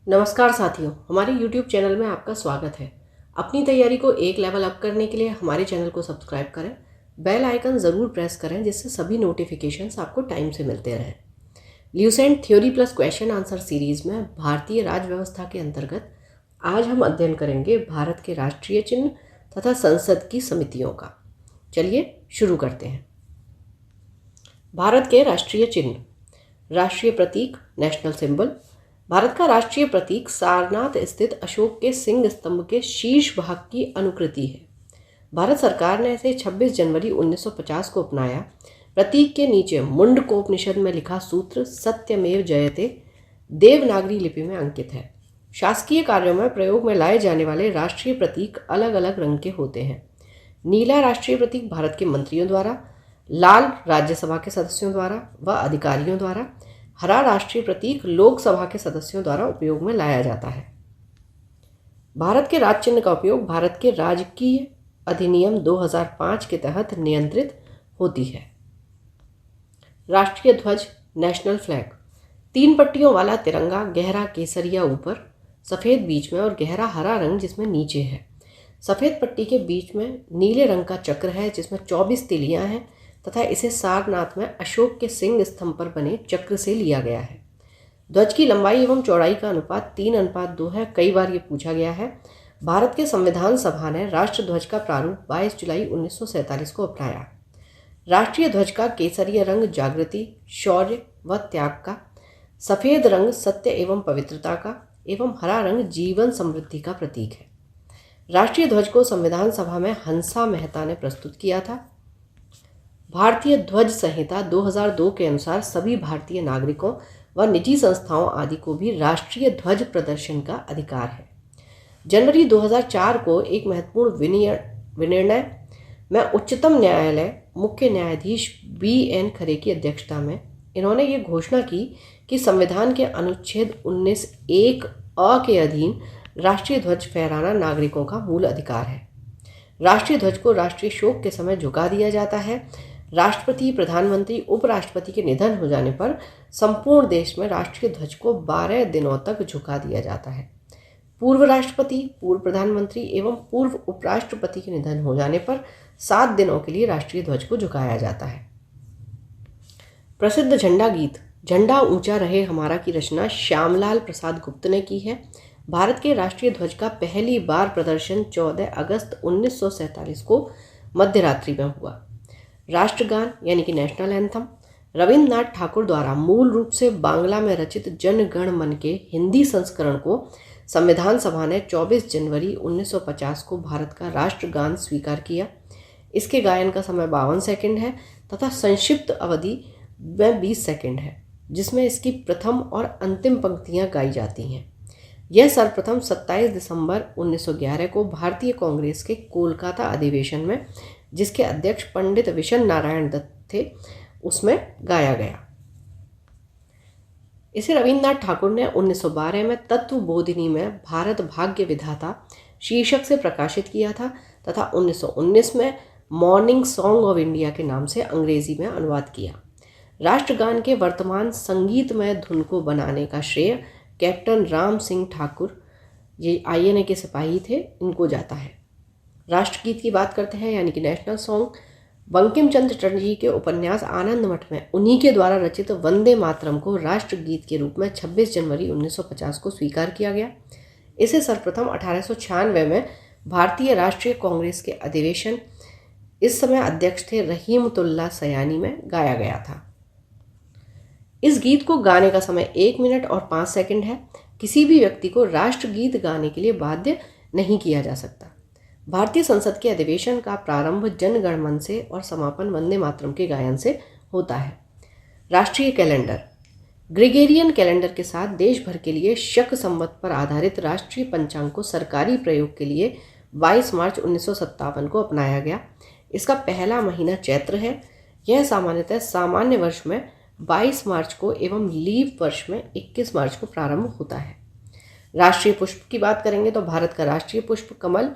नमस्कार साथियों, हमारे YouTube चैनल में आपका स्वागत है। अपनी तैयारी को एक लेवल अप करने के लिए हमारे चैनल को सब्सक्राइब करें, बेल आइकन ज़रूर प्रेस करें जिससे सभी नोटिफिकेशंस आपको टाइम से मिलते रहें। Lucent theory plus question answer series में भारतीय राज्य व्यवस्था के अंतर्गत आज हम अध्ययन करेंगे भारत के राष्ट्रीय चिन्ह तथा संसद की समितियों का। चलिए शुरू करते हैं। भारत के राष्ट्रीय चिन्ह। राष्ट्रीय प्रतीक नेशनल सिंबल। भारत का राष्ट्रीय प्रतीक सारनाथ स्थित अशोक के सिंह स्तंभ के शीर्ष भाग की अनुकृति है। भारत सरकार ने इसे 26 जनवरी 1950 को अपनाया। प्रतीक के नीचे मुंडकोपनिषद में लिखा सूत्र सत्यमेव जयते देवनागरी लिपि में अंकित है। शासकीय कार्यों में प्रयोग में लाए जाने वाले राष्ट्रीय प्रतीक अलग अलग रंग के होते हैं। नीला राष्ट्रीय प्रतीक भारत के मंत्रियों द्वारा, लाल राज्यसभा के सदस्यों द्वारा व अधिकारियों द्वारा, हरा राष्ट्रीय प्रतीक लोकसभा के सदस्यों द्वारा उपयोग में लाया जाता है। भारत के राज्य चिन्ह का उपयोग भारत के राजकीय अधिनियम 2005 के तहत नियंत्रित होती है। राष्ट्रीय ध्वज नेशनल फ्लैग। 3 पट्टियों वाला तिरंगा, गहरा केसरिया ऊपर, सफ़ेद बीच में और गहरा हरा रंग जिसमें नीचे है। सफ़ेद पट्टी के बीच में नीले रंग का चक्र है जिसमें 24 तिलियां हैं तथा इसे सारनाथ में अशोक के सिंह स्तंभ पर बने चक्र से लिया गया है। ध्वज की लंबाई एवं चौड़ाई का अनुपात 3:2 है। कई बार ये पूछा गया है। भारत के संविधान सभा ने राष्ट्र ध्वज का प्रारूप 22 जुलाई 1947 को अपनाया। राष्ट्रीय ध्वज का केसरिया रंग जागृति, शौर्य व त्याग का, सफ़ेद रंग सत्य एवं पवित्रता का एवं हरा रंग जीवन समृद्धि का प्रतीक है। राष्ट्रीय ध्वज को संविधान सभा में हंसा मेहता ने प्रस्तुत किया था। भारतीय ध्वज संहिता 2002 के अनुसार सभी भारतीय नागरिकों व निजी संस्थाओं आदि को भी राष्ट्रीय ध्वज प्रदर्शन का अधिकार है। जनवरी 2004 को एक महत्वपूर्ण विनिर्णय में उच्चतम न्यायालय मुख्य न्यायाधीश BN खरे की अध्यक्षता में इन्होंने ये घोषणा की कि संविधान के अनुच्छेद 19(1) अ के अधीन राष्ट्रीय ध्वज फहराना नागरिकों का मूल अधिकार है। राष्ट्रीय ध्वज को राष्ट्रीय शोक के समय झुका दिया जाता है। राष्ट्रपति, प्रधानमंत्री, उपराष्ट्रपति के निधन हो जाने पर संपूर्ण देश में राष्ट्रीय ध्वज को 12 दिनों तक झुका दिया जाता है। पूर्व राष्ट्रपति, पूर्व प्रधानमंत्री एवं पूर्व उपराष्ट्रपति के निधन हो जाने पर 7 दिनों के लिए राष्ट्रीय ध्वज को झुकाया जाता है। प्रसिद्ध झंडा गीत झंडा ऊंचा रहे हमारा की रचना श्यामलाल प्रसाद गुप्त ने की है। भारत के राष्ट्रीय ध्वज का पहली बार प्रदर्शन 14 अगस्त 1947 को मध्यरात्रि में हुआ। राष्ट्रगान यानी कि नेशनल एंथम रविन्द्रनाथ ठाकुर द्वारा मूल रूप से बांग्ला में रचित जन गण मन के हिंदी संस्करण को संविधान सभा ने 24 जनवरी 1950 को भारत का राष्ट्रगान स्वीकार किया। इसके गायन का समय 52 सेकंड है तथा संक्षिप्त अवधि में 20 सेकंड है, जिसमें इसकी प्रथम और अंतिम पंक्तियां गाई जाती हैं। यह सर्वप्रथम 27 दिसंबर 1911 को भारतीय कांग्रेस के कोलकाता अधिवेशन में, जिसके अध्यक्ष पंडित विशन नारायण दत्त थे, उसमें गाया गया। इसे रविन्द्रनाथ ठाकुर ने 1912 में तत्वबोधिनी में भारत भाग्य विधाता शीर्षक से प्रकाशित किया था तथा 1919 में मॉर्निंग सॉन्ग ऑफ इंडिया के नाम से अंग्रेजी में अनुवाद किया। राष्ट्रगान के वर्तमान संगीतमय धुन को बनाने का श्रेय कैप्टन राम सिंह ठाकुर, ये INA के सिपाही थे, इनको जाता है। राष्ट्रगीत की बात करते हैं यानी कि नेशनल सॉन्ग। बंकिम चंद्र चटर्जी के उपन्यास आनंद मठ में उन्हीं के द्वारा रचित वंदे मातरम को राष्ट्रगीत के रूप में 26 जनवरी 1950 को स्वीकार किया गया। इसे सर्वप्रथम 1896 में भारतीय राष्ट्रीय कांग्रेस के अधिवेशन, इस समय अध्यक्ष थे रहीमतुल्लाह सयानी, में गाया गया था। इस गीत को गाने का समय 1 मिनट और 5 सेकंड है। किसी भी व्यक्ति को राष्ट्रगीत गाने के लिए बाध्य नहीं किया जा सकता। भारतीय संसद के अधिवेशन का प्रारंभ जन गण मन से और समापन वंदे मातरम के गायन से होता है। राष्ट्रीय कैलेंडर ग्रेगोरियन कैलेंडर के साथ देश भर के लिए शक संवत पर आधारित राष्ट्रीय पंचांग को सरकारी प्रयोग के लिए 22 मार्च 1957 को अपनाया गया। इसका पहला महीना चैत्र है। यह सामान्यतः सामान्य वर्ष में 22 मार्च को एवं लीप वर्ष में 21 मार्च को प्रारंभ होता है। राष्ट्रीय पुष्प की बात करेंगे तो भारत का राष्ट्रीय पुष्प कमल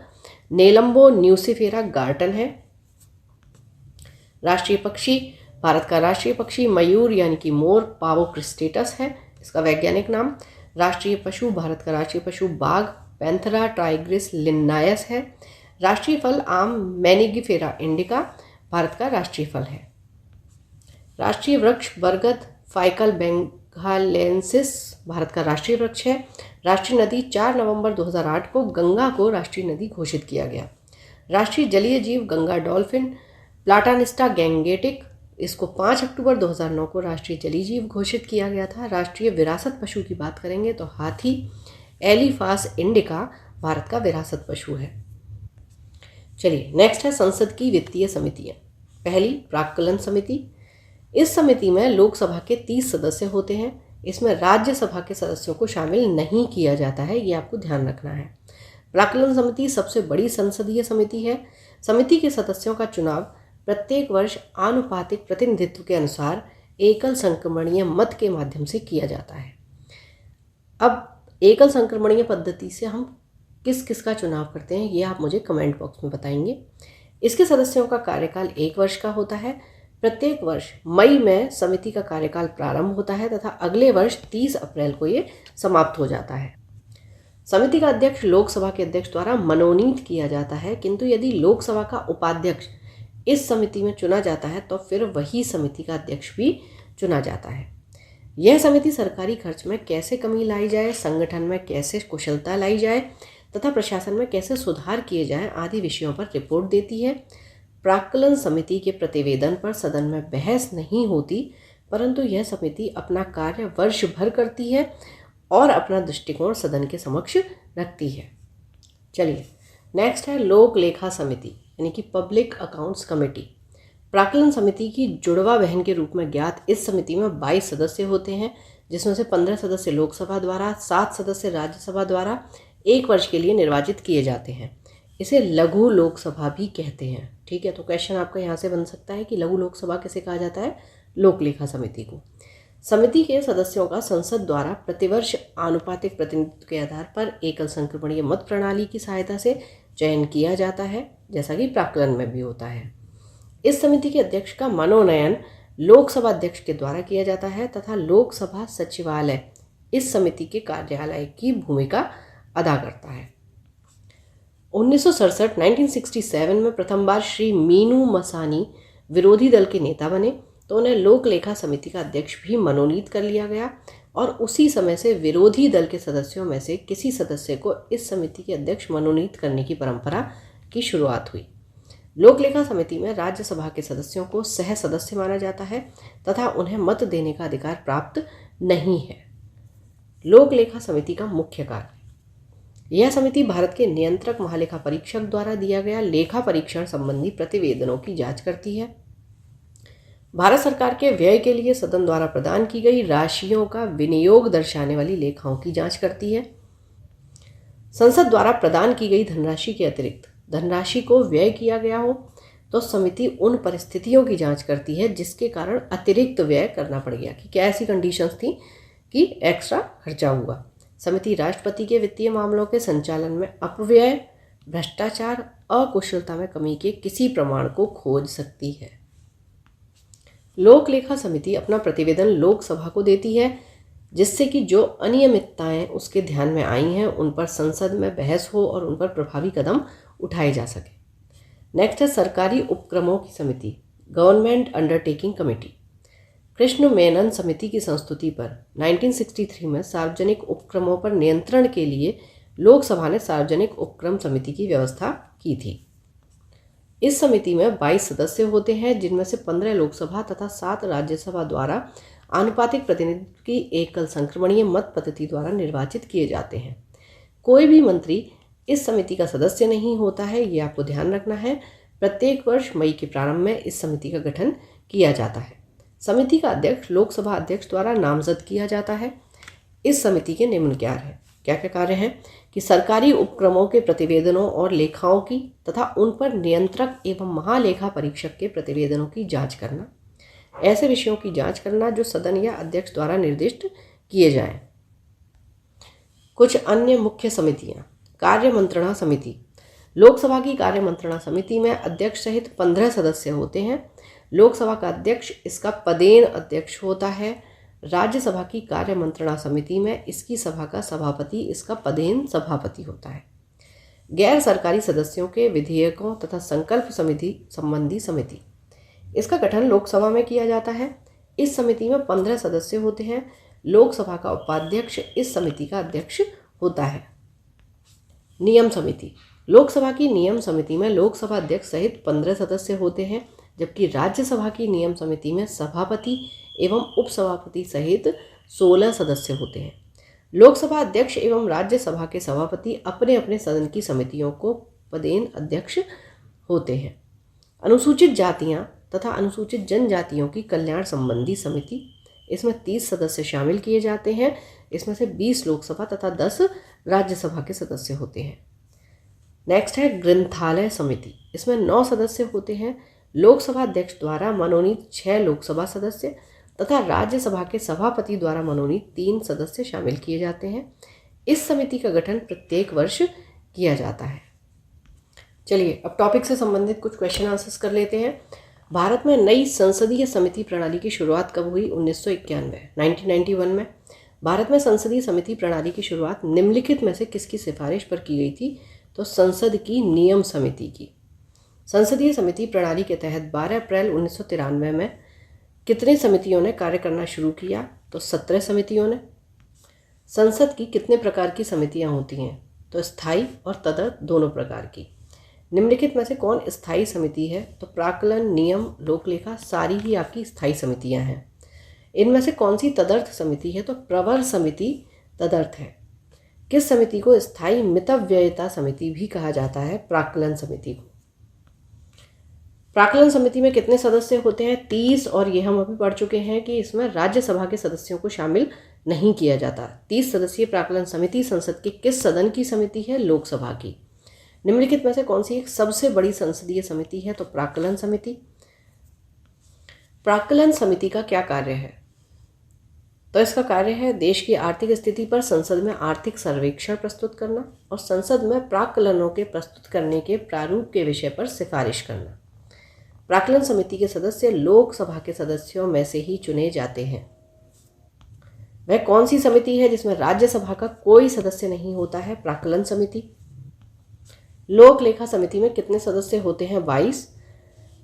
नेलम्बो न्यूसिफेरा गार्टन है। राष्ट्रीय पक्षी भारत का राष्ट्रीय पक्षी मयूर यानी कि मोर पावो क्रिस्टेटस है, इसका वैज्ञानिक नाम। राष्ट्रीय पशु भारत का राष्ट्रीय पशु बाघ पैंथरा ट्राइग्रिस लिन्नायस है। राष्ट्रीय फल आम मैनिगीफेरा इंडिका भारत का राष्ट्रीय फल है। राष्ट्रीय वृक्ष बरगद फाइकल बेंगालेंसिस भारत का राष्ट्रीय वृक्ष है। राष्ट्रीय नदी 4 नवंबर 2008 को गंगा को राष्ट्रीय नदी घोषित किया गया। राष्ट्रीय जलीय जीव गंगा डॉल्फिन प्लाटानिस्टा गैंगेटिक, इसको 5 अक्टूबर 2009 को राष्ट्रीय जलीय जीव घोषित किया गया था। राष्ट्रीय विरासत पशु की बात करेंगे तो हाथी एलिफास इंडिका भारत का विरासत पशु है। चलिए नेक्स्ट है संसद की वित्तीय समितियां। पहली प्राक्कलन समिति। इस समिति में लोकसभा के 30 सदस्य होते हैं। इसमें राज्यसभा के सदस्यों को शामिल नहीं किया जाता है, ये आपको ध्यान रखना है। प्राक्कलन समिति सबसे बड़ी संसदीय समिति है। समिति के सदस्यों का चुनाव प्रत्येक वर्ष आनुपातिक प्रतिनिधित्व के अनुसार एकल संक्रमणीय मत के माध्यम से किया जाता है। अब एकल संक्रमणीय पद्धति से हम किस किस का चुनाव करते हैं, ये आप मुझे कमेंट बॉक्स में बताएंगे। इसके सदस्यों का कार्यकाल 1 वर्ष का होता है। प्रत्येक वर्ष मई में समिति का कार्यकाल प्रारंभ होता है तथा अगले वर्ष 30 अप्रैल को ये समाप्त हो जाता है। समिति का अध्यक्ष लोकसभा के अध्यक्ष द्वारा मनोनीत किया जाता है, किंतु यदि लोकसभा का उपाध्यक्ष इस समिति में चुना जाता है तो फिर वही समिति का अध्यक्ष भी चुना जाता है। यह समिति सरकारी खर्च में कैसे कमी लाई जाए, संगठन में कैसे कुशलता लाई जाए तथा प्रशासन में कैसे सुधार किए जाएं आदि विषयों पर रिपोर्ट देती है। प्राक्कलन समिति के प्रतिवेदन पर सदन में बहस नहीं होती, परंतु यह समिति अपना कार्य वर्ष भर करती है और अपना दृष्टिकोण सदन के समक्ष रखती है। चलिए नेक्स्ट है लोक लेखा समिति यानी कि पब्लिक अकाउंट्स कमेटी। प्राक्कलन समिति की जुड़वा बहन के रूप में ज्ञात इस समिति में 22 सदस्य होते हैं, जिसमें से 15 सदस्य लोकसभा द्वारा, 7 सदस्य राज्यसभा द्वारा 1 वर्ष के लिए निर्वाचित किए जाते हैं। इसे लघु लोकसभा भी कहते हैं। ठीक है, तो क्वेश्चन आपका यहाँ से बन सकता है कि लघु लोकसभा किसे कहा जाता है? लोक लेखा समिति को। समिति के सदस्यों का संसद द्वारा प्रतिवर्ष आनुपातिक प्रतिनिधित्व के आधार पर एकल संक्रमणीय मत प्रणाली की सहायता से चयन किया जाता है, जैसा कि प्राक्कलन में भी होता है। इस समिति के अध्यक्ष का मनोनयन लोकसभा अध्यक्ष के द्वारा किया जाता है तथा लोकसभा सचिवालय इस समिति के कार्यालय की भूमिका अदा करता है। 1967 में प्रथम बार श्री मीनू मसानी विरोधी दल के नेता बने तो उन्हें लोक लेखा समिति का अध्यक्ष भी मनोनीत कर लिया गया और उसी समय से विरोधी दल के सदस्यों में से किसी सदस्य को इस समिति के अध्यक्ष मनोनीत करने की परंपरा की शुरुआत हुई। लोक लेखा समिति में राज्यसभा के सदस्यों को सह सदस्य माना जाता है तथा उन्हें मत देने का अधिकार प्राप्त नहीं है। लोक लेखा समिति का मुख्य कार्य। यह समिति भारत के नियंत्रक महालेखा परीक्षक द्वारा दिया गया लेखा परीक्षण संबंधी प्रतिवेदनों की जांच करती है। भारत सरकार के व्यय के लिए सदन द्वारा प्रदान की गई राशियों का विनियोग दर्शाने वाली लेखाओं की जांच करती है। संसद द्वारा प्रदान की गई धनराशि के अतिरिक्त धनराशि को व्यय किया गया हो तो समिति उन परिस्थितियों की जांच करती है जिसके कारण अतिरिक्त व्यय करना पड़ गया, कि क्या ऐसी कंडीशंस थी कि एक्स्ट्रा खर्चा हुआ। समिति राष्ट्रपति के वित्तीय मामलों के संचालन में अपव्यय, भ्रष्टाचार, अकुशलता में कमी के किसी प्रमाण को खोज सकती है। लोक लेखा समिति अपना प्रतिवेदन लोकसभा को देती है, जिससे कि जो अनियमितताएं उसके ध्यान में आई हैं उन पर संसद में बहस हो और उन पर प्रभावी कदम उठाए जा सके। नेक्स्ट है सरकारी उपक्रमों की समिति, government undertaking committee. Krishna Menon समिति की संस्तुति पर 1963 में सार्वजनिक उपक्रमों पर नियंत्रण के लिए लोकसभा ने सार्वजनिक उपक्रम समिति की व्यवस्था की थी। इस समिति में 22 सदस्य होते हैं, जिनमें से 15 लोकसभा तथा 7 राज्यसभा द्वारा आनुपातिक प्रतिनिधित्व की एकल संक्रमणीय मत पद्धति द्वारा निर्वाचित किए जाते हैं। कोई भी मंत्री इस समिति का सदस्य नहीं होता है, ये आपको ध्यान रखना है। प्रत्येक वर्ष मई के प्रारंभ में इस समिति का गठन किया जाता है। समिति का अध्यक्ष लोकसभा अध्यक्ष द्वारा नामजद किया जाता है। इस समिति के निम्न क्या क्या कार्य हैं कि सरकारी उपक्रमों के प्रतिवेदनों और लेखाओं की तथा उन पर नियंत्रक एवं महालेखा परीक्षक के प्रतिवेदनों की जांच करना, ऐसे विषयों की जांच करना जो सदन या अध्यक्ष द्वारा निर्दिष्ट किए जाएं। कुछ अन्य मुख्य समितियां। कार्य मंत्रणा समिति। लोकसभा की कार्य मंत्रणा समिति में अध्यक्ष सहित 15 सदस्य होते हैं। लोकसभा का अध्यक्ष इसका पदेन अध्यक्ष होता है। राज्यसभा की कार्य मंत्रणा समिति में इसकी सभा का सभापति इसका पदेन सभापति होता है। गैर सरकारी सदस्यों के विधेयकों तथा संकल्प समिति संबंधी समिति, इसका गठन लोकसभा में किया जाता है। इस समिति में 15 सदस्य होते हैं। लोकसभा का उपाध्यक्ष इस समिति का अध्यक्ष होता है। नियम समिति, लोकसभा की नियम समिति में लोकसभा अध्यक्ष सहित 15 सदस्य होते हैं, जबकि राज्यसभा की नियम समिति में सभापति एवं उपसभापति सहित 16 सदस्य होते हैं। लोकसभा अध्यक्ष एवं राज्यसभा के सभापति अपने अपने सदन की समितियों को पदेन अध्यक्ष होते हैं। अनुसूचित जातियां तथा अनुसूचित जनजातियों की कल्याण संबंधी समिति, इसमें 30 सदस्य शामिल किए जाते हैं। इसमें से 20 लोकसभा तथा 10 राज्यसभा के सदस्य होते हैं। नेक्स्ट है ग्रंथालय समिति, इसमें 9 सदस्य होते हैं। लोकसभा अध्यक्ष द्वारा मनोनीत 6 लोकसभा सदस्य तथा राज्यसभा के सभापति द्वारा मनोनीत 3 सदस्य शामिल किए जाते हैं। इस समिति का गठन प्रत्येक वर्ष किया जाता है। चलिए अब टॉपिक से संबंधित कुछ क्वेश्चन आंसर्स कर लेते हैं। भारत में नई संसदीय समिति प्रणाली की शुरुआत कब हुई? 1991 में। भारत में संसदीय समिति प्रणाली की शुरुआत निम्नलिखित में से किसकी सिफारिश पर की गई थी? तो संसद की नियम समिति की। संसदीय समिति प्रणाली के तहत 12 अप्रैल 1993 में कितने समितियों ने कार्य करना शुरू किया? तो 17 समितियों ने। संसद की कितने प्रकार की समितियां होती हैं? तो स्थायी और तदर्थ दोनों प्रकार की। निम्नलिखित में से कौन स्थायी समिति है? तो प्राक्कलन, नियम, लोकलेखा सारी ही आपकी स्थायी समितियां हैं। इनमें से कौन सी तदर्थ समिति है? तो प्रवर समिति तदर्थ है। किस समिति को स्थायी मितव्ययिता समिति भी कहा जाता है? प्राक्कलन समिति को। प्राक्कलन समिति में कितने सदस्य होते हैं? 30, और ये हम अभी पढ़ चुके हैं कि इसमें राज्यसभा के सदस्यों को शामिल नहीं किया जाता। 30 सदस्यीय प्राक्कलन समिति संसद के किस सदन की समिति है? लोकसभा की। निम्नलिखित में से कौन सी एक सबसे बड़ी संसदीय समिति है? तो प्राक्कलन समिति। प्राक्कलन समिति का क्या कार्य है? तो इसका कार्य है देश की आर्थिक स्थिति पर संसद में आर्थिक सर्वेक्षण प्रस्तुत करना और संसद में प्राक्कलनों के प्रस्तुत करने के प्रारूप के विषय पर सिफारिश करना। प्राक्कलन समिति के सदस्य लोकसभा के सदस्यों में से ही चुने जाते हैं। वह कौन सी समिति है जिसमें राज्यसभा का कोई सदस्य नहीं होता है? प्राक्कलन समिति। लोक लेखा समिति में कितने सदस्य होते हैं? 22।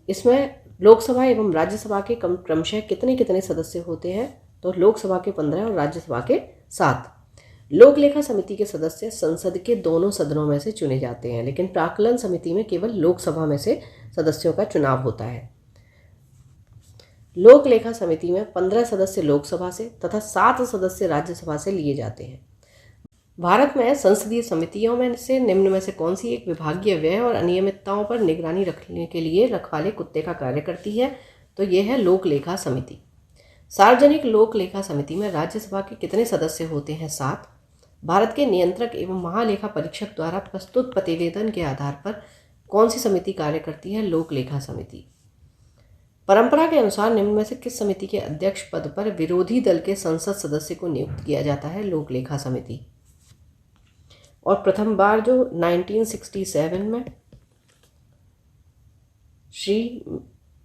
इसमें लोकसभा एवं राज्यसभा के क्रमशः कितने कितने सदस्य होते हैं? तो लोकसभा के 15 और राज्यसभा के 7। लोक लेखा समिति के सदस्य संसद के दोनों सदनों में से चुने जाते हैं, लेकिन प्राक्कलन समिति में केवल लोकसभा में से सदस्यों का चुनाव होता है। लोक लेखा समिति में 15 सदस्य लोकसभा से तथा 7 सदस्य राज्यसभा से लिए जाते हैं। भारत में संसदीय समितियों में से निम्न में से कौन सी एक विभागीय व्यय और अनियमितताओं पर निगरानी रखने के लिए रखवाले कुत्ते का कार्य करती है? तो यह है लोक लेखा समिति। सार्वजनिक लोक लेखा समिति में राज्यसभा के कितने सदस्य होते हैं? 7। भारत के नियंत्रक एवं महालेखा परीक्षक द्वारा प्रस्तुत प्रतिवेदन के आधार पर कौन सी समिति कार्य करती है? लोक लेखा समिति। परंपरा के अनुसार निम्न में से किस समिति के अध्यक्ष पद पर विरोधी दल के संसद सदस्य को नियुक्त किया जाता है? लोक लेखा समिति। और प्रथम बार जो 1967 में श्री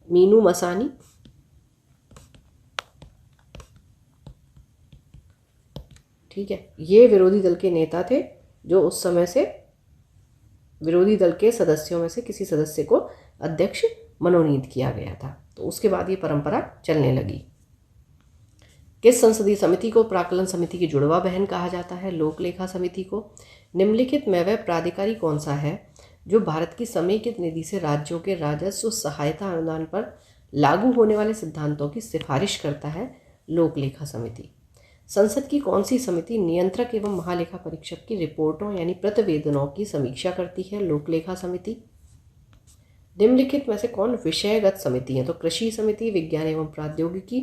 मीनू मसानी, ठीक है, ये विरोधी दल के नेता थे जो उस समय से विरोधी दल के सदस्यों में से किसी सदस्य को अध्यक्ष मनोनीत किया गया था। तो उसके बाद ये परंपरा चलने लगी। किस संसदीय समिति को प्राक्कलन समिति की जुड़वा बहन कहा जाता है? लोक लेखा समिति को। निम्नलिखित में वह प्राधिकारी कौन सा है जो भारत की समेकित निधि से राज्यों के राजस्व सहायता अनुदान पर लागू होने वाले सिद्धांतों की सिफारिश करता है? लोक लेखा समिति। संसद की कौन सी समिति नियंत्रक एवं महालेखा परीक्षक की रिपोर्टों यानी प्रतिवेदनों की समीक्षा करती है? लोक लेखा समिति। निम्नलिखित में से कौन विषयगत समिति है? तो कृषि समिति, विज्ञान एवं प्रौद्योगिकी,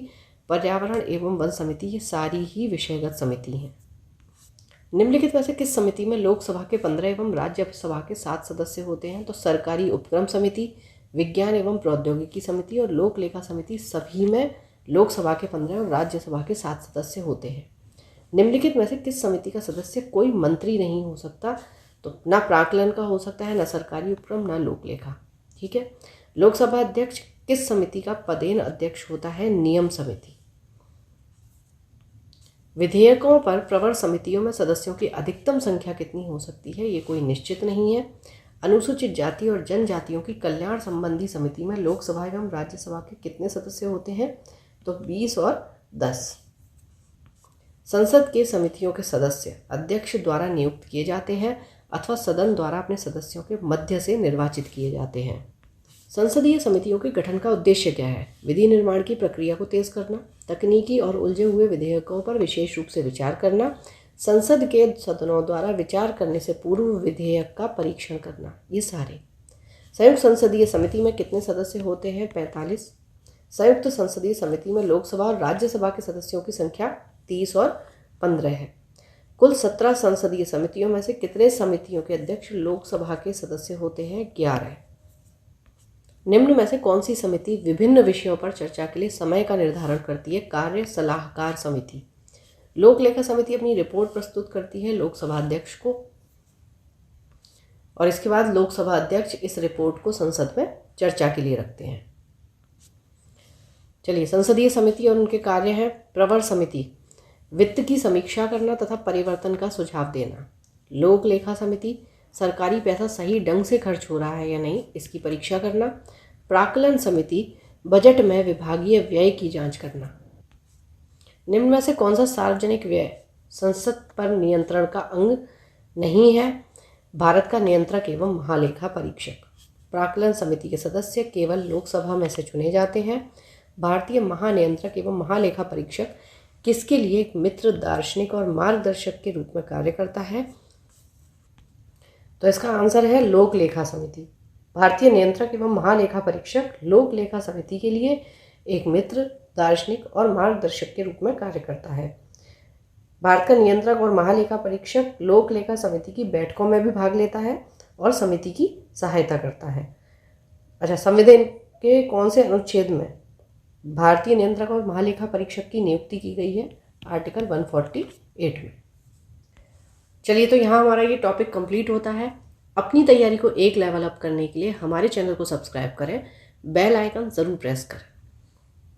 पर्यावरण एवं वन समिति, ये सारी ही विषयगत समिति हैं। निम्नलिखित में से किस समिति में लोकसभा के 15 एवं राज्यसभा के 7 सदस्य होते हैं? तो सरकारी उपक्रम समिति, विज्ञान एवं प्रौद्योगिकी समिति और लोक लेखा समिति सभी में लोकसभा के 15 और राज्यसभा के 7 सदस्य होते हैं। निम्नलिखित में से किस समिति का सदस्य कोई मंत्री नहीं हो सकता? तो ना प्राक्कलन का हो सकता है, ना सरकारी उपक्रम, ना लोक लेखा। ठीक है। लोकसभा अध्यक्ष किस समिति का पदेन अध्यक्ष होता है? नियम समिति। विधेयकों पर प्रवर समितियों में सदस्यों की अधिकतम संख्या कितनी हो सकती है, ये कोई निश्चित नहीं है। अनुसूचित जाति और जनजातियों की कल्याण संबंधी समिति में लोकसभा एवं राज्यसभा के कितने सदस्य होते हैं, तो 20 और 10। संसद के समितियों के सदस्य अध्यक्ष द्वारा नियुक्त किए जाते हैं अथवा सदन द्वारा अपने सदस्यों के मध्य से निर्वाचित किए जाते हैं। संसदीय समितियों के गठन का उद्देश्य क्या है? विधि निर्माण की प्रक्रिया को तेज करना, तकनीकी और उलझे हुए विधेयकों पर विशेष रूप से विचार करना, संसद के सदनों द्वारा विचार करने से पूर्व विधेयक का परीक्षण करना, ये सारे। संयुक्त संसदीय समिति में कितने सदस्य होते हैं? 45। संयुक्त संसदीय समिति में लोकसभा और राज्यसभा के सदस्यों की संख्या 30 और 15 है। कुल 17 संसदीय समितियों में से कितने समितियों के अध्यक्ष लोकसभा के सदस्य होते हैं? 11। निम्न में से कौन सी समिति विभिन्न विषयों पर चर्चा के लिए समय का निर्धारण करती है? कार्य सलाहकार समिति। लोक लेखा समिति अपनी रिपोर्ट प्रस्तुत करती है लोकसभा अध्यक्ष को और इसके बाद लोकसभा अध्यक्ष इस रिपोर्ट को संसद में चर्चा के लिए रखते हैं। चलिए, संसदीय समिति और उनके कार्य हैं। प्रवर समिति वित्त की समीक्षा करना तथा परिवर्तन का सुझाव देना। लोक लेखा समिति सरकारी पैसा सही ढंग से खर्च हो रहा है या नहीं, इसकी परीक्षा करना। प्राक्कलन समिति बजट में विभागीय व्यय की जांच करना। निम्न में से कौन सा सार्वजनिक व्यय संसद पर नियंत्रण का अंग नहीं है? भारत का नियंत्रक एवं महालेखा परीक्षक। प्राक्कलन समिति के सदस्य केवल लोकसभा में से चुने जाते हैं। भारतीय महानियंत्रक एवं महालेखा परीक्षक किसके लिए एक मित्र, दार्शनिक और मार्गदर्शक के रूप में कार्य करता है? तो इसका आंसर है लोक लेखा समिति। भारतीय नियंत्रक एवं महालेखा परीक्षक लोक लेखा समिति के लिए एक मित्र, दार्शनिक और मार्गदर्शक के रूप में कार्य करता है। भारत का नियंत्रक और महालेखा परीक्षक लोक लेखा समिति की बैठकों में भी भाग लेता है और समिति की सहायता करता है। अच्छा, संविधान के कौन से अनुच्छेद में भारतीय नियंत्रक और महालेखा परीक्षक की नियुक्ति की गई है? आर्टिकल 148 में। चलिए, तो यहाँ हमारा ये टॉपिक कंप्लीट होता है। अपनी तैयारी को एक लेवल अप करने के लिए हमारे चैनल को सब्सक्राइब करें, बेल आइकन ज़रूर प्रेस करें।